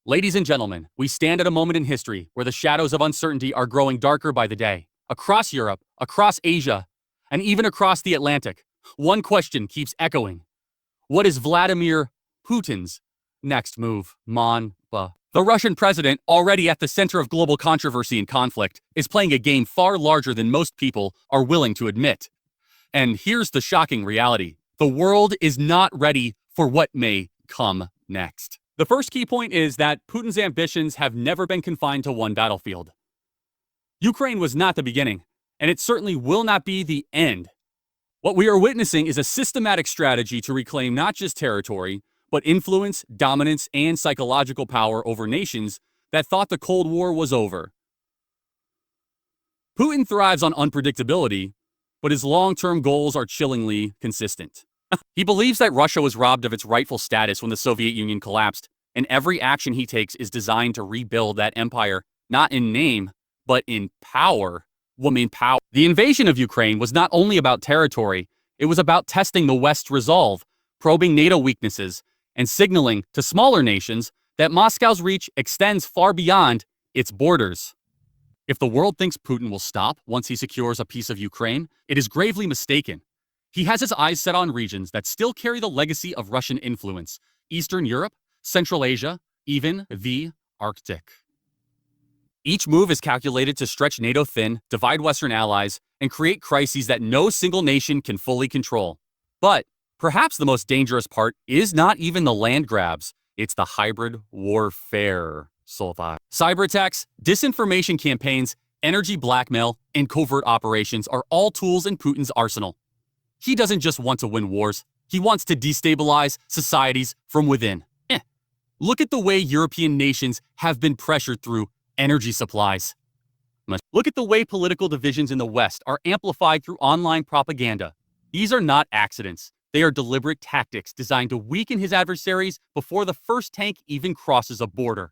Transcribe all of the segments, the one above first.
Ladies and gentlemen, we stand at a moment in history where the shadows of uncertainty are growing darker by the day. Across Europe, across Asia, and even across the Atlantic, one question keeps echoing. What is Vladimir Putin's next move? The Russian president, already at the center of global controversy and conflict, is playing a game far larger than most people are willing to admit. And here's the shocking reality. The world is not ready for what may come next. The first key point is that Putin's ambitions have never been confined to one battlefield. Ukraine was not the beginning, and it certainly will not be the end. What we are witnessing is a systematic strategy to reclaim not just territory, but influence, dominance, and psychological power over nations that thought the Cold War was over. Putin thrives on unpredictability, but his long-term goals are chillingly consistent. He believes that Russia was robbed of its rightful status when the Soviet Union collapsed, and every action he takes is designed to rebuild that empire, not in name, but in power. The invasion of Ukraine was not only about territory, it was about testing the West's resolve, probing NATO weaknesses, and signaling to smaller nations that Moscow's reach extends far beyond its borders. If the world thinks Putin will stop once he secures a piece of Ukraine, it is gravely mistaken. He has his eyes set on regions that still carry the legacy of Russian influence: Eastern Europe, Central Asia, even the Arctic. Each move is calculated to stretch NATO thin, divide Western allies, and create crises that no single nation can fully control. But perhaps the most dangerous part is not even the land grabs, it's the hybrid warfare. Cyberattacks, disinformation campaigns, energy blackmail, and covert operations are all tools in Putin's arsenal. He doesn't just want to win wars, he wants to destabilize societies from within. Look at the way European nations have been pressured through energy supplies. Look at the way political divisions in the West are amplified through online propaganda. These are not accidents. They are deliberate tactics designed to weaken his adversaries before the first tank even crosses a border.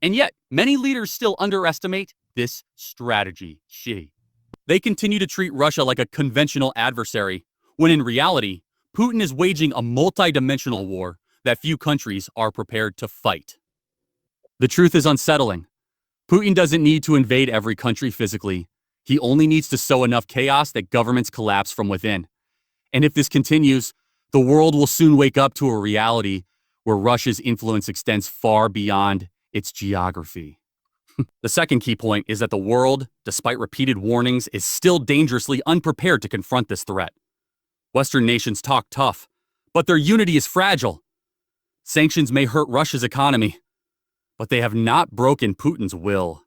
And yet, many leaders still underestimate this strategy. They continue to treat Russia like a conventional adversary, when in reality, Putin is waging a multi-dimensional war that few countries are prepared to fight. The truth is unsettling. Putin doesn't need to invade every country physically. He only needs to sow enough chaos that governments collapse from within. And if this continues, the world will soon wake up to a reality where Russia's influence extends far beyond its geography. The second key point is that the world, despite repeated warnings, is still dangerously unprepared to confront this threat. Western nations talk tough, but their unity is fragile. Sanctions may hurt Russia's economy, but they have not broken Putin's will.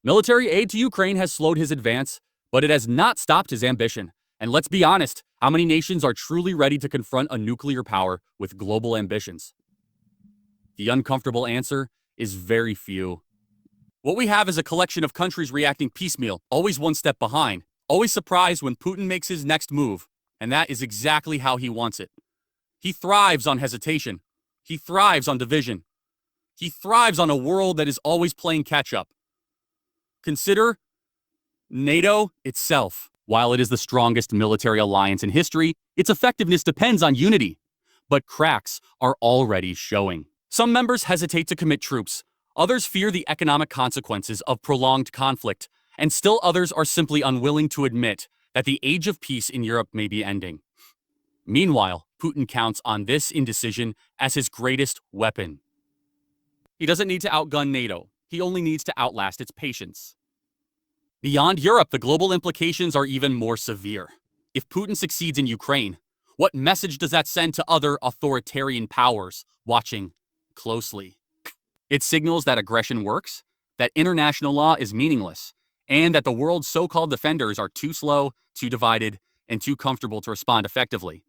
Military aid to Ukraine has slowed his advance, but it has not stopped his ambition. And let's be honest, how many nations are truly ready to confront a nuclear power with global ambitions? The uncomfortable answer is very few. What we have is a collection of countries reacting piecemeal, always one step behind, always surprised when Putin makes his next move, and that is exactly how he wants it. He thrives on hesitation. He thrives on division. He thrives on a world that is always playing catch-up. Consider NATO itself. While it is the strongest military alliance in history, its effectiveness depends on unity. But cracks are already showing. Some members hesitate to commit troops. Others fear the economic consequences of prolonged conflict. And still others are simply unwilling to admit that the age of peace in Europe may be ending. Meanwhile, Putin counts on this indecision as his greatest weapon. He doesn't need to outgun NATO. He only needs to outlast its patience. Beyond Europe, the global implications are even more severe. If Putin succeeds in Ukraine, what message does that send to other authoritarian powers watching closely? It signals that aggression works, that international law is meaningless, and that the world's so-called defenders are too slow, too divided, and too comfortable to respond effectively.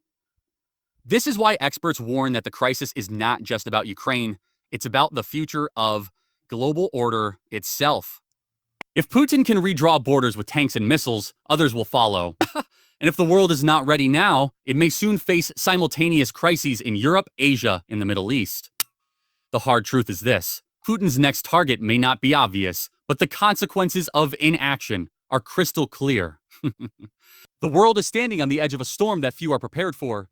This is why experts warn that the crisis is not just about Ukraine, it's about the future of global order itself. If Putin can redraw borders with tanks and missiles, others will follow. And if the world is not ready now, it may soon face simultaneous crises in Europe, Asia, and the Middle East. The hard truth is this: Putin's next target may not be obvious, but the consequences of inaction are crystal clear. The world is standing on the edge of a storm that few are prepared for.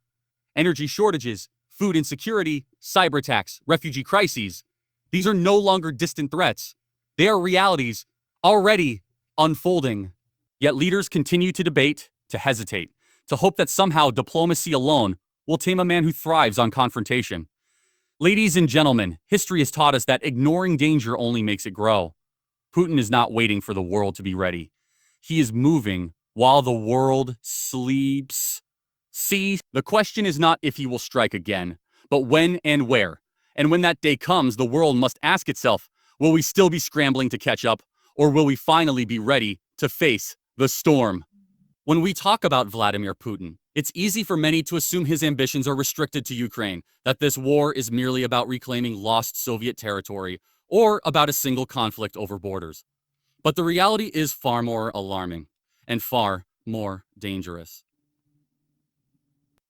Energy shortages, food insecurity, cyber attacks, refugee crises. These are no longer distant threats. They are realities already unfolding. Yet leaders continue to debate, to hesitate, to hope that somehow diplomacy alone will tame a man who thrives on confrontation. Ladies and gentlemen, history has taught us that ignoring danger only makes it grow. Putin is not waiting for the world to be ready. He is moving while the world sleeps. See, the question is not if he will strike again, but when and where. And when that day comes, the world must ask itself, will we still be scrambling to catch up, or will we finally be ready to face the storm? When we talk about Vladimir Putin, it's easy for many to assume his ambitions are restricted to Ukraine, that this war is merely about reclaiming lost Soviet territory, or about a single conflict over borders. But the reality is far more alarming, and far more dangerous.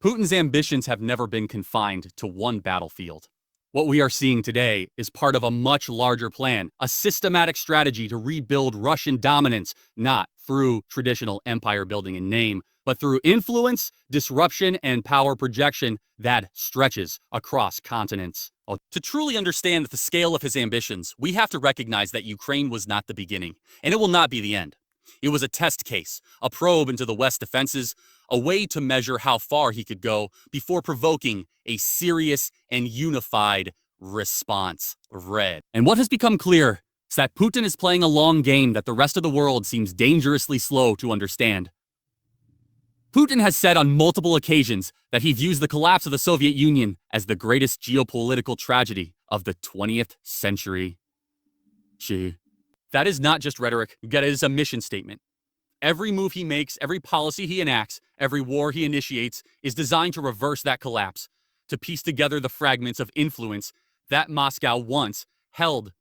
Putin's ambitions have never been confined to one battlefield. What we are seeing today is part of a much larger plan, a systematic strategy to rebuild Russian dominance, not through traditional empire building in name, but through influence, disruption, and power projection that stretches across continents. To truly understand the scale of his ambitions, we have to recognize that Ukraine was not the beginning, and it will not be the end. It was a test case, a probe into the West's defenses, a way to measure how far he could go before provoking a serious and unified response. And what has become clear is that Putin is playing a long game that the rest of the world seems dangerously slow to understand. Putin has said on multiple occasions that he views the collapse of the Soviet Union as the greatest geopolitical tragedy of the 20th century. That is not just rhetoric, it is a mission statement. Every move he makes, every policy he enacts, every war he initiates is designed to reverse that collapse, to piece together the fragments of influence that Moscow once held.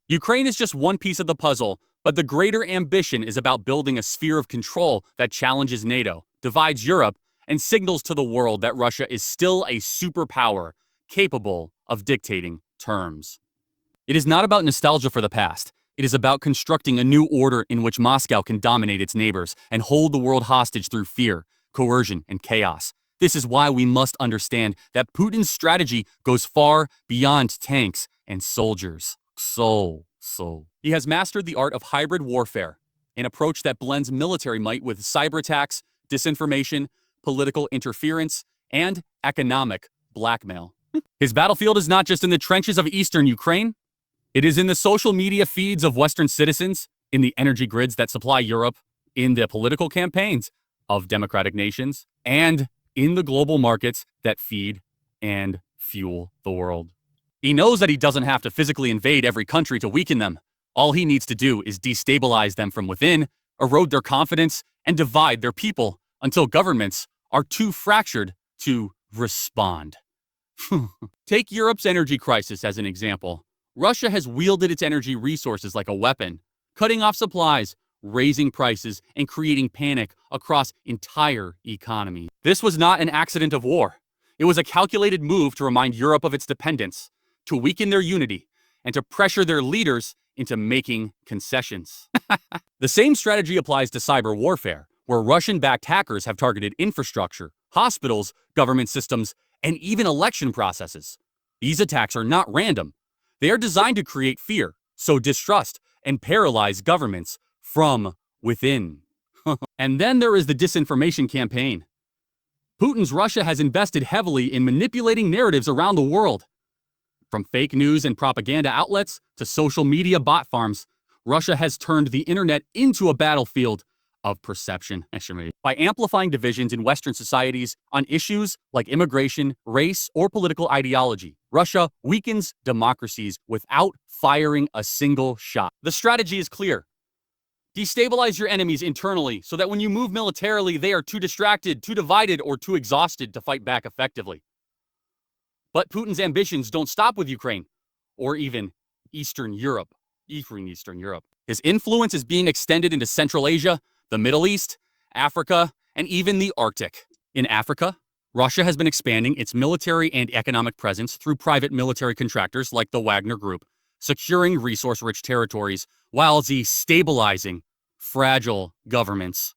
Ukraine is just one piece of the puzzle, but the greater ambition is about building a sphere of control that challenges NATO, divides Europe, and signals to the world that Russia is still a superpower capable of dictating terms. It is not about nostalgia for the past. It is about constructing a new order in which Moscow can dominate its neighbors and hold the world hostage through fear, coercion, and chaos. This is why we must understand that Putin's strategy goes far beyond tanks and soldiers. He has mastered the art of hybrid warfare, an approach that blends military might with cyberattacks, disinformation, political interference, and economic blackmail. His battlefield is not just in the trenches of eastern Ukraine. It is in the social media feeds of Western citizens, in the energy grids that supply Europe, in the political campaigns of democratic nations, and in the global markets that feed and fuel the world. He knows that he doesn't have to physically invade every country to weaken them. All he needs to do is destabilize them from within, erode their confidence, and divide their people until governments are too fractured to respond. Take Europe's energy crisis as an example. Russia has wielded its energy resources like a weapon, cutting off supplies, raising prices, and creating panic across entire economies. This was not an accident of war. It was a calculated move to remind Europe of its dependence, to weaken their unity, and to pressure their leaders into making concessions. The same strategy applies to cyber warfare, where Russian-backed hackers have targeted infrastructure, hospitals, government systems, and even election processes. These attacks are not random. They are designed to create fear, sow distrust, and paralyze governments from within. And then there is the disinformation campaign. Putin's Russia has invested heavily in manipulating narratives around the world. From fake news and propaganda outlets to social media bot farms, Russia has turned the internet into a battlefield of perception. By amplifying divisions in Western societies on issues like immigration, race, or political ideology, Russia weakens democracies without firing a single shot. The strategy is clear. Destabilize your enemies internally so that when you move militarily, they are too distracted, too divided, or too exhausted to fight back effectively. But Putin's ambitions don't stop with Ukraine, or even Eastern Europe. His influence is being extended into Central Asia, the Middle East, Africa, and even the Arctic. In Africa, Russia has been expanding its military and economic presence through private military contractors like the Wagner Group, securing resource-rich territories while destabilizing fragile governments.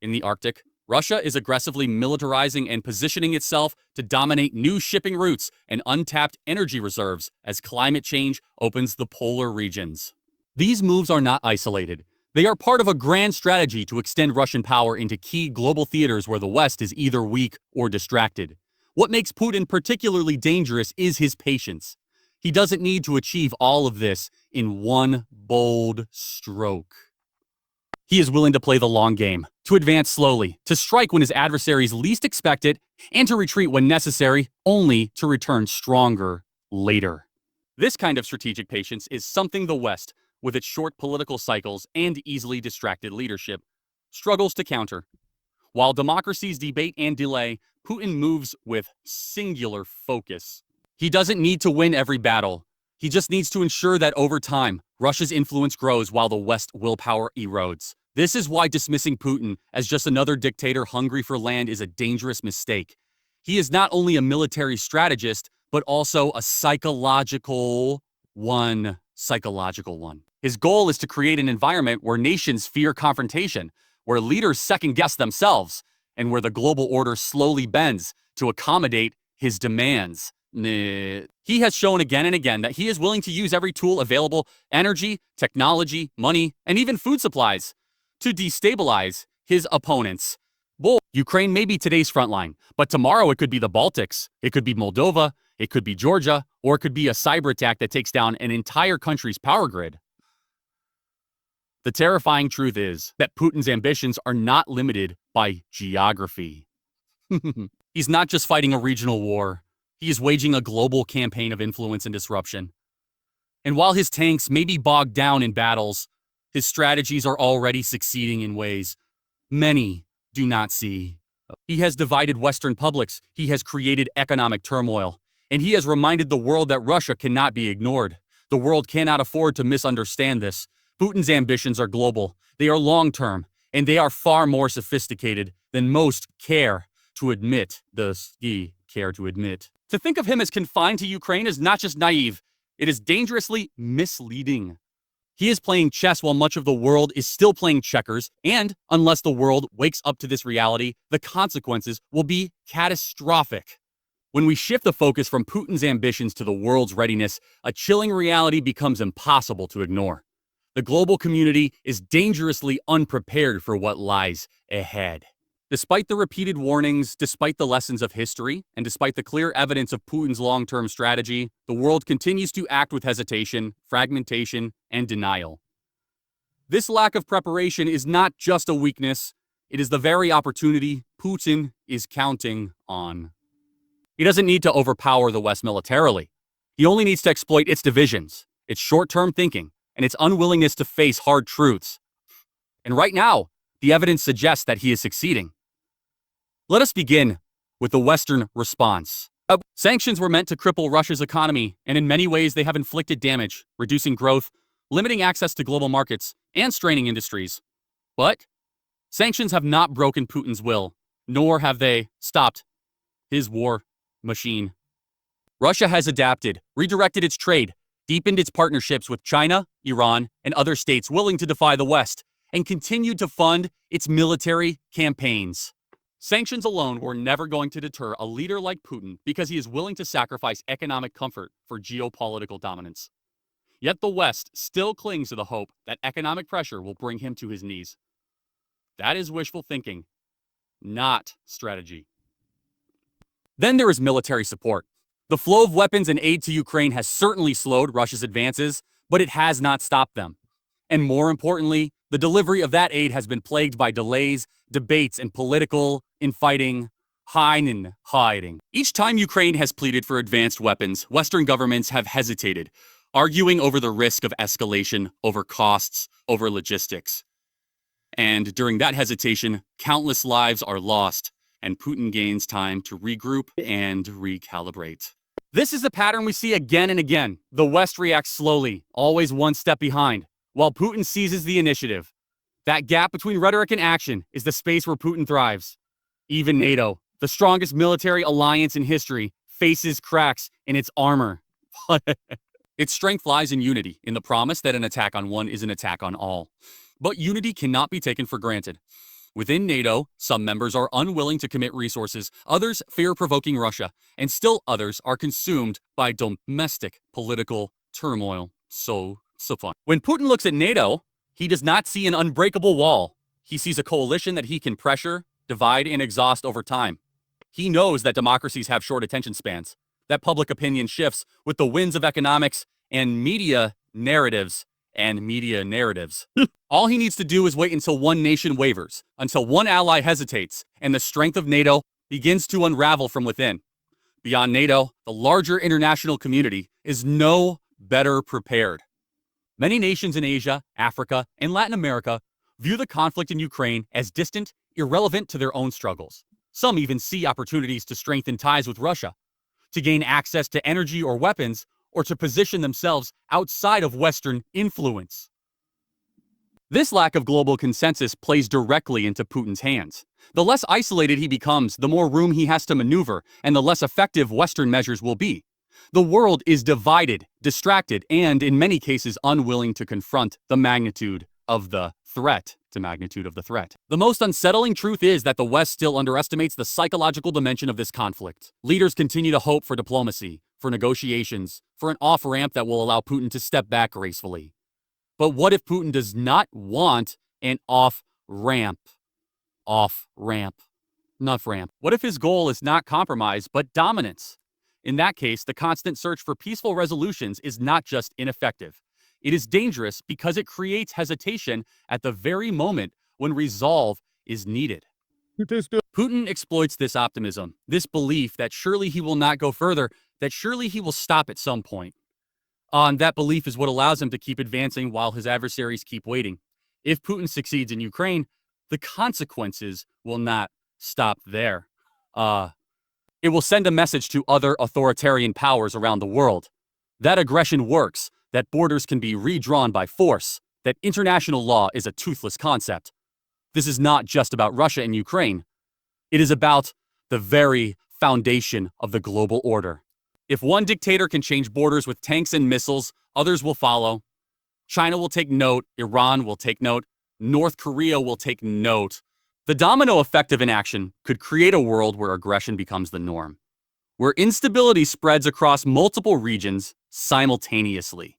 In the Arctic, Russia is aggressively militarizing and positioning itself to dominate new shipping routes and untapped energy reserves as climate change opens the polar regions. These moves are not isolated. They are part of a grand strategy to extend Russian power into key global theaters where the West is either weak or distracted. What makes Putin particularly dangerous is his patience. He doesn't need to achieve all of this in one bold stroke. He is willing to play the long game, to advance slowly, to strike when his adversaries least expect it, and to retreat when necessary, only to return stronger later. This kind of strategic patience is something the West, with its short political cycles and easily distracted leadership, struggles to counter. While democracies debate and delay, Putin moves with singular focus. He doesn't need to win every battle. He just needs to ensure that over time, Russia's influence grows while the West's willpower erodes. This is why dismissing Putin as just another dictator hungry for land is a dangerous mistake. He is not only a military strategist, but also a psychological one. His goal is to create an environment where nations fear confrontation, where leaders second-guess themselves, and where the global order slowly bends to accommodate his demands. He has shown again and again that he is willing to use every tool available, energy, technology, money, and even food supplies, to destabilize his opponents. Ukraine may be today's front line, but tomorrow it could be the Baltics, it could be Moldova, it could be Georgia, or it could be a cyber attack that takes down an entire country's power grid. The terrifying truth is that Putin's ambitions are not limited by geography. He's not just fighting a regional war. He is waging a global campaign of influence and disruption. And while his tanks may be bogged down in battles, his strategies are already succeeding in ways many do not see. He has divided Western publics, he has created economic turmoil, and he has reminded the world that Russia cannot be ignored. The world cannot afford to misunderstand this. Putin's ambitions are global, they are long-term, and they are far more sophisticated than most care to admit. To think of him as confined to Ukraine is not just naive, it is dangerously misleading. He is playing chess while much of the world is still playing checkers, and unless the world wakes up to this reality, the consequences will be catastrophic. When we shift the focus from Putin's ambitions to the world's readiness, a chilling reality becomes impossible to ignore. The global community is dangerously unprepared for what lies ahead. Despite the repeated warnings, despite the lessons of history, and despite the clear evidence of Putin's long-term strategy, the world continues to act with hesitation, fragmentation, and denial. This lack of preparation is not just a weakness, it is the very opportunity Putin is counting on. He doesn't need to overpower the West militarily. He only needs to exploit its divisions, its short-term thinking, and its unwillingness to face hard truths. And right now, the evidence suggests that he is succeeding. Let us begin with the Western response. Sanctions were meant to cripple Russia's economy, and in many ways they have inflicted damage, reducing growth, limiting access to global markets, and straining industries. But sanctions have not broken Putin's will, nor have they stopped his war machine. Russia has adapted, redirected its trade, deepened its partnerships with China, Iran, and other states willing to defy the West, and continued to fund its military campaigns. Sanctions alone were never going to deter a leader like Putin because he is willing to sacrifice economic comfort for geopolitical dominance. Yet the West still clings to the hope that economic pressure will bring him to his knees. That is wishful thinking, not strategy. Then there is military support. The flow of weapons and aid to Ukraine has certainly slowed Russia's advances, but it has not stopped them. And more importantly, the delivery of that aid has been plagued by delays, debates, and political infighting, hiding. Each time Ukraine has pleaded for advanced weapons, Western governments have hesitated, arguing over the risk of escalation, over costs, over logistics. And during that hesitation, countless lives are lost, and Putin gains time to regroup and recalibrate. This is a pattern we see again and again. The West reacts slowly, always one step behind, while Putin seizes the initiative. That gap between rhetoric and action is the space where Putin thrives. Even NATO, the strongest military alliance in history, faces cracks in its armor. Its strength lies in unity, in the promise that an attack on one is an attack on all. But unity cannot be taken for granted. Within NATO, some members are unwilling to commit resources, others fear provoking Russia, and still others are consumed by domestic political turmoil. So fun. When Putin looks at NATO, he does not see an unbreakable wall. He sees a coalition that he can pressure, divide, and exhaust over time. He knows that democracies have short attention spans, that public opinion shifts with the winds of economics and media narratives. All he needs to do is wait until one nation wavers, until one ally hesitates, and the strength of NATO begins to unravel from within. Beyond NATO, the larger international community is no better prepared. Many nations in Asia, Africa, and Latin America view the conflict in Ukraine as distant, irrelevant to their own struggles. Some even see opportunities to strengthen ties with Russia, to gain access to energy or weapons, or to position themselves outside of Western influence. This lack of global consensus plays directly into Putin's hands. The less isolated he becomes, the more room he has to maneuver, and the less effective Western measures will be. The world is divided, distracted, and in many cases unwilling to confront the magnitude of the threat. The most unsettling truth is that the West still underestimates the psychological dimension of this conflict. Leaders continue to hope for diplomacy, for negotiations, for an off-ramp that will allow Putin to step back gracefully. But what if Putin does not want an off-ramp? What if his goal is not compromise, but dominance? In that case, the constant search for peaceful resolutions is not just ineffective. It is dangerous because it creates hesitation at the very moment when resolve is needed. Putin exploits this optimism, this belief that surely he will not go further, that surely he will stop at some point. And that belief is what allows him to keep advancing while his adversaries keep waiting. If Putin succeeds in Ukraine, the consequences will not stop there. It will send a message to other authoritarian powers around the world. That aggression works, that borders can be redrawn by force, that international law is a toothless concept. This is not just about Russia and Ukraine. It is about the very foundation of the global order. If one dictator can change borders with tanks and missiles, others will follow. China will take note, Iran will take note, North Korea will take note. The domino effect of inaction could create a world where aggression becomes the norm, where instability spreads across multiple regions simultaneously.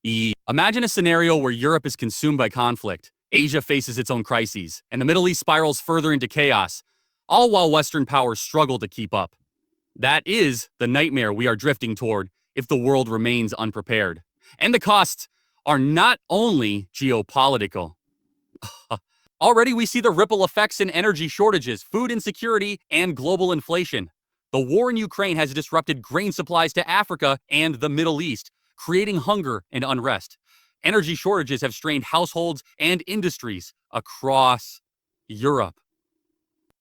Imagine a scenario where Europe is consumed by conflict, Asia faces its own crises, and the Middle East spirals further into chaos, all while Western powers struggle to keep up. That is the nightmare we are drifting toward if the world remains unprepared. And the costs are not only geopolitical. Already we see the ripple effects in energy shortages, food insecurity, and global inflation. The war in Ukraine has disrupted grain supplies to Africa and the Middle East, creating hunger and unrest. Energy shortages have strained households and industries across Europe.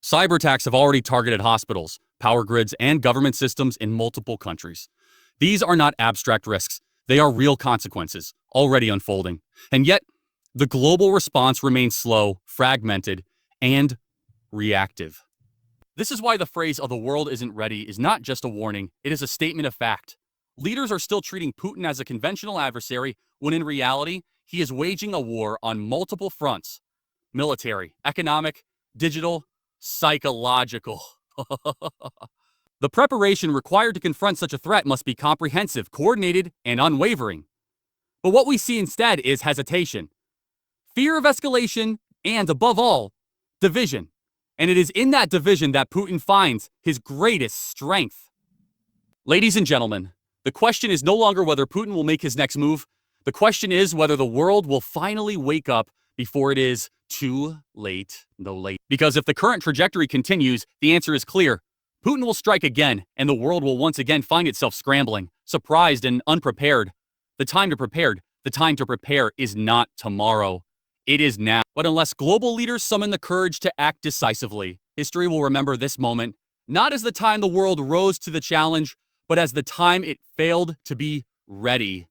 Cyberattacks have already targeted hospitals, power grids, and government systems in multiple countries. These are not abstract risks. They are real consequences, already unfolding. And yet, the global response remains slow, fragmented, and reactive. This is why the phrase, "oh, the world isn't ready," is not just a warning, it is a statement of fact. Leaders are still treating Putin as a conventional adversary, when in reality, he is waging a war on multiple fronts: military, economic, digital, psychological. The preparation required to confront such a threat must be comprehensive, coordinated, and unwavering. But what we see instead is hesitation, fear of escalation, and above all, division. And it is in that division that Putin finds his greatest strength. Ladies and gentlemen, the question is no longer whether Putin will make his next move. The question is whether the world will finally wake up before it is too late. Because if the current trajectory continues, the answer is clear. Putin will strike again, and the world will once again find itself scrambling, surprised and unprepared. The time to prepare is not tomorrow. It is now. But unless global leaders summon the courage to act decisively, history will remember this moment not as the time the world rose to the challenge, but as the time it failed to be ready.